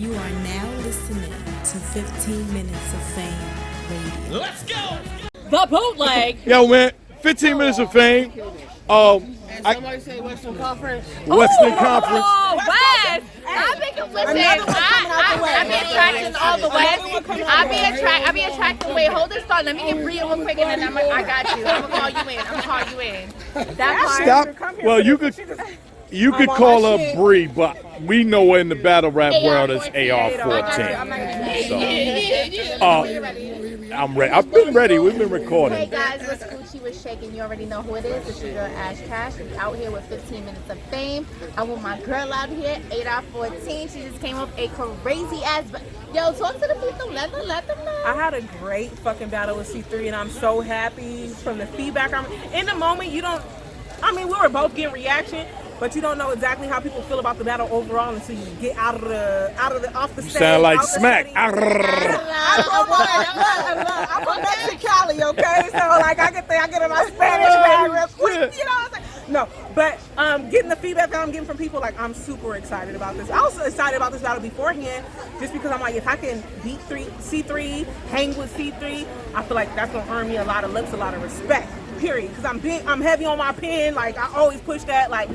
You are now listening to 15 Minutes of Fame Radio. Let's go! The bootleg. Yo, man, 15 minutes of fame. Somebody say Western Conference. Western Conference. Oh, West. I think it was I be attracting all the West. I be attracting. Wait, hold this thought. Let me get Bree real quick, and then I got you. I'm gonna call you in. That part. Stop. Well, you could call her Bree, but we know her in the battle rap world as AR-14. So, I'm ready. I've been ready. We've been recording. Hey guys, what's Gucci was shaking? You already know who it is. It's your girl Ash Cash. We out here with 15 minutes of fame. I'm with my girl out here, 8R14. She just came up a crazy ass. Yo, talk to the people. Let them know. I had a great fucking battle with C3, and I'm so happy from the feedback. In the moment, we were both getting reaction, but you don't know exactly how people feel about the battle overall until you get off the stage. Sound like smack. I'm from Mexicali, okay? So like I get in my Spanish bag real quick, you know what I'm saying? No, but getting the feedback that I'm getting from people, like I'm super excited about this. I was excited about this battle beforehand, just because I'm like, if I can beat C3, hang with C3, I feel like that's gonna earn me a lot of looks, a lot of respect. Period. Because I'm heavy on my pen. Like I always push that. Like,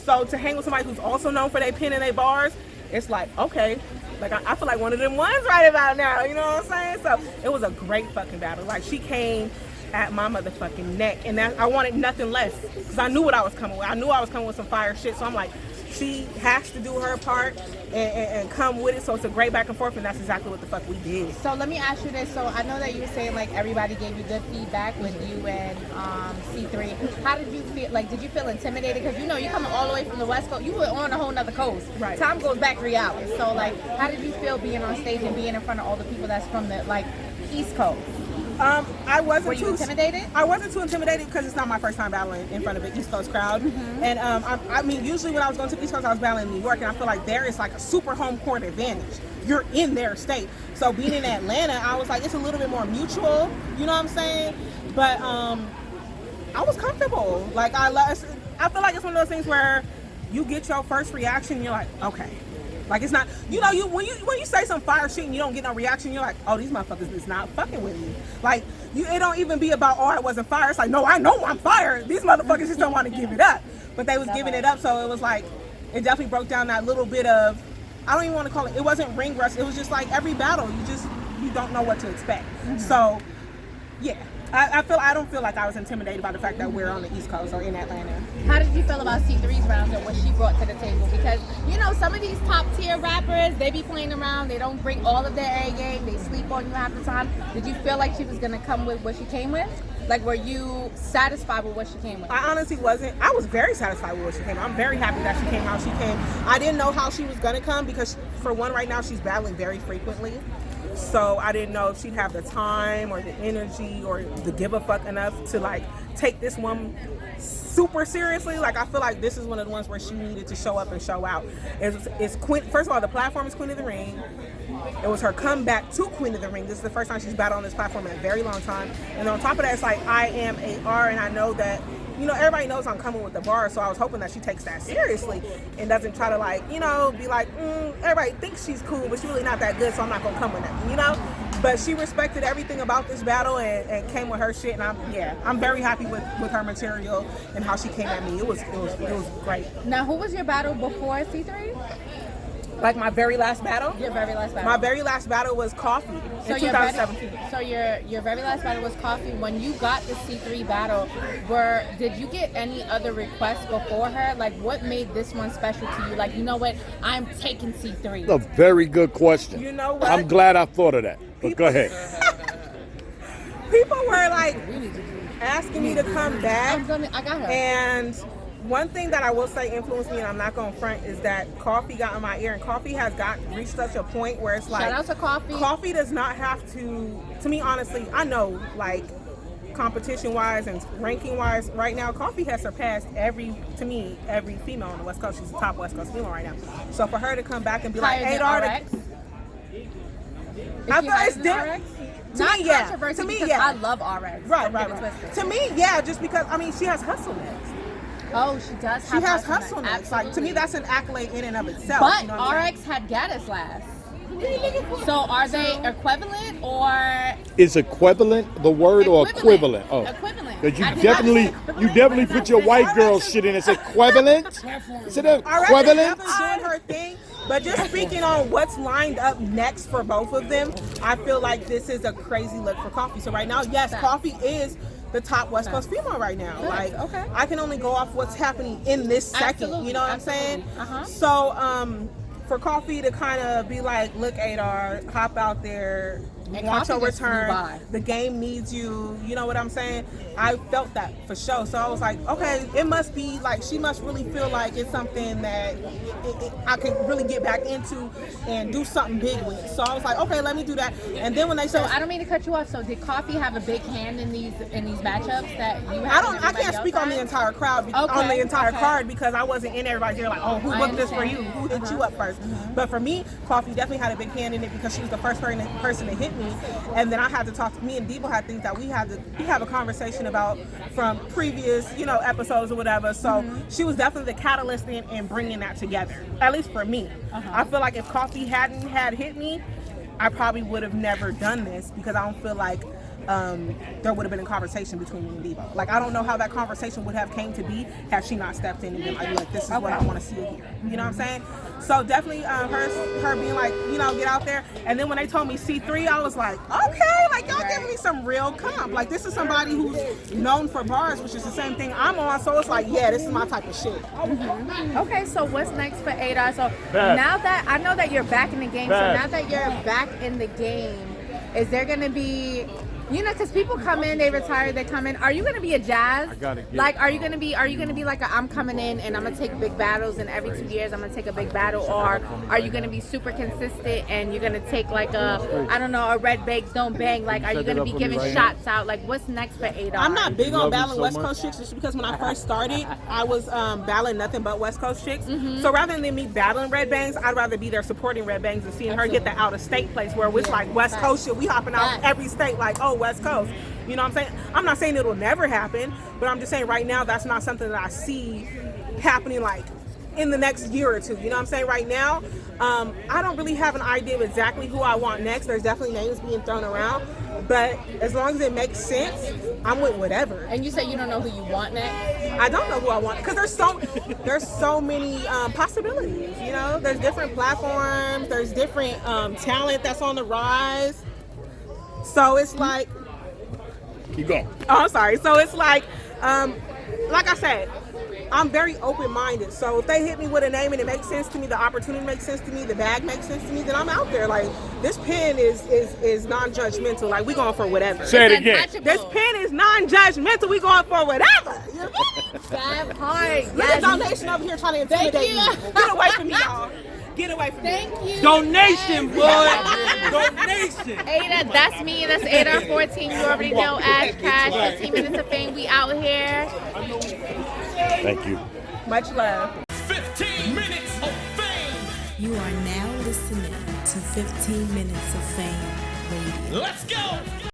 so to hang with somebody who's also known for their pen and their bars, it's like, okay. Like I feel like one of them ones right about now. You know what I'm saying? So it was a great fucking battle. Like she came at my motherfucking neck, and I wanted nothing less because I knew what I was coming with. I knew I was coming with some fire shit. So I'm like, she has to do her part and come with it. So it's a great back and forth, and that's exactly what the fuck we did. So let me ask you this. So I know that you were saying like everybody gave you good feedback with you and C3. How did you feel? Like, did you feel intimidated? Because you coming all the way from the West Coast. You were on a whole nother coast. Right. Time goes back 3 hours. So like, how did you feel being on stage and being in front of all the people that's from the like East Coast? I wasn't Were you intimidated? I wasn't too intimidated because it's not my first time battling in front of an East Coast crowd. Mm-hmm. And I mean, usually when I was going to the East Coast, I was battling in New York, and I feel like there is like a super home court advantage. You're in their state. So being in Atlanta, I was like, it's a little bit more mutual. You know what I'm saying? But I was comfortable. Like I feel like it's one of those things where you get your first reaction, you're like, okay. Like it's not, when you say some fire shit and you don't get no reaction, you're like, oh, these motherfuckers is not fucking with me. Like it don't even be about, oh, I wasn't fire. It's like, no, I know I'm fired. These motherfuckers just don't want to give it up. But they was giving it up, so it was like, it definitely broke down that little bit of, I don't even want to call it wasn't ring rust. It was just like every battle, you don't know what to expect. Mm-hmm. So, yeah. I don't feel like I was intimidated by the fact that we're on the East Coast or in Atlanta. How did you feel about C3's rounds and what she brought to the table? Because, some of these top tier rappers, they be playing around, they don't bring all of their A game, they sleep on you half the time. Did you feel like she was going to come with what she came with? Like, were you satisfied with what she came with? I honestly wasn't. I was very satisfied with what she came with. I'm very happy that she came how she came. I didn't know how she was going to come because, for one, right now she's battling very frequently. So I didn't know if she'd have the time or the energy or the give a fuck enough to like take this one super seriously. Like I feel like this is one of the ones where she needed to show up and show out. First of all, the platform is Queen of the Ring. It was her comeback to Queen of the Ring. This is the first time she's battled on this platform in a very long time. And on top of that, it's like I am AR, and I know that everybody knows I'm coming with the bar, so I was hoping that she takes that seriously and doesn't try to like, be like, everybody thinks she's cool, but she's really not that good, so I'm not gonna come with that, But she respected everything about this battle and came with her shit, and I'm very happy with her material and how she came at me. It was great. Now, who was your battle before C3? Like my very last battle? Your very last battle. My very last battle was Coffee in 2017. So your very last battle was Coffee. When you got the C3 battle, did you get any other requests before her? Like, what made this one special to you? Like, you know what? I'm taking C3. A very good question. You know what? I'm glad I thought of that. But go ahead. People were like asking me to come back. I got her. And one thing that I will say influenced me, and I'm not going to front, is that Coffee got in my ear, and Coffee has reached such a point where it's like, shout out to Coffee. Coffee does not have to me, honestly, I know, like, competition-wise and ranking-wise, right now, Coffee has surpassed every female on the West Coast. She's the top West Coast female right now. So for her to come back and be like, 8R, I feel it's different. Not controversy, because I love RX. Right. To me, yeah, just because, she has hustle next. Oh, she does. She has hustle next. Like, to me, that's an accolade in and of itself. But RX had Gaddis last. So are they equivalent or Is equivalent the word or equivalent? Oh, equivalent. because I did not say you equivalent. definitely put your white girl shit in. It's equivalent. Is it equivalent? doing her thing. But just speaking on what's lined up next for both of them, I feel like this is a crazy look for Coffee. So right now, yes, Coffee is the top West Coast female right now. Like, I can only go off what's happening in this second. You know what I'm saying? So, for Coffee to kind of be like, look, Adar, hop out there, watch your return. The game needs you. You know what I'm saying? I felt that for sure. So I was like, okay, it must be like, she must really feel like it's something that I could really get back into and do something big with. So I was like, okay, let me do that. And then when they said, I don't mean to cut you off. So did Coffee have a big hand in these matchups that you had? I can't speak on the entire crowd, on the entire card, because I wasn't in everybody's ear like, oh, who booked this for you? Who hit you up first? But for me, Coffee definitely had a big hand in it because she was the first person to hit me. And then I had to talk to me and Debo had things that we have a conversation about from previous, episodes or whatever. So she was definitely the catalyst in bringing that together, at least for me. I feel like if Coffee hadn't had hit me, I probably would have never done this because I don't feel like there would have been a conversation between me and Debo. Like, I don't know how that conversation would have came to be had she not stepped in and been like, this is what I want to see here. You know what I'm saying? So definitely her being like, get out there. And then when they told me C3, I was like, okay, like y'all giving me some real comp. Like, this is somebody who's known for bars, which is the same thing I'm on. So it's like, yeah, this is my type of shit. Okay, so what's next for Adar? So now that I know that you're back in the game, so now that you're back in the game, is there going to be, because people come in, they retire, they come in. Are you gonna be a Jazz? Like, are you gonna be like I'm coming in and I'm gonna take big battles, and every 2 years I'm gonna take a big battle, or are you gonna be super consistent and you're gonna take like a red bakes don't bang? Like, are you gonna be giving shots out? Like, what's next for Adar? I'm not big on battling West Coast chicks just because when I first started, I was battling nothing but West Coast chicks. So rather than me battling Red Bangs, I'd rather be there supporting Red Bangs and seeing her get the out of state place where it's like West Coast shit. We hopping out every state like, oh, West Coast. You know what I'm saying? I'm not saying it'll never happen, but I'm just saying right now that's not something that I see happening like in the next year or two. You know what I'm saying? Right now, I don't really have an idea of exactly who I want next. There's definitely names being thrown around, but as long as it makes sense, I'm with whatever. And you say you don't know who you want next? I don't know who I want because there's so many possibilities. There's different platforms. There's different talent that's on the rise. So it's like, keep going. Oh, I'm sorry. So it's like I said, I'm very open-minded. So if they hit me with a name and it makes sense to me, the opportunity makes sense to me, the bag makes sense to me, then I'm out there. Like, this pen is non-judgmental. Like, we going for whatever. Say it again. This pen is non-judgmental. We going for whatever. You know? That part. There's a donation over here trying to intimidate me. Get away from me, y'all. Get away from me. Thank you. Donation, boy. Donation. Ada, that's me. That's Adar 14. You already know. Ash Cash. 15 minutes of fame. We out here. Thank you. Much love. 15 minutes of fame. You are now listening to 15 Minutes of Fame Radio. Let's go.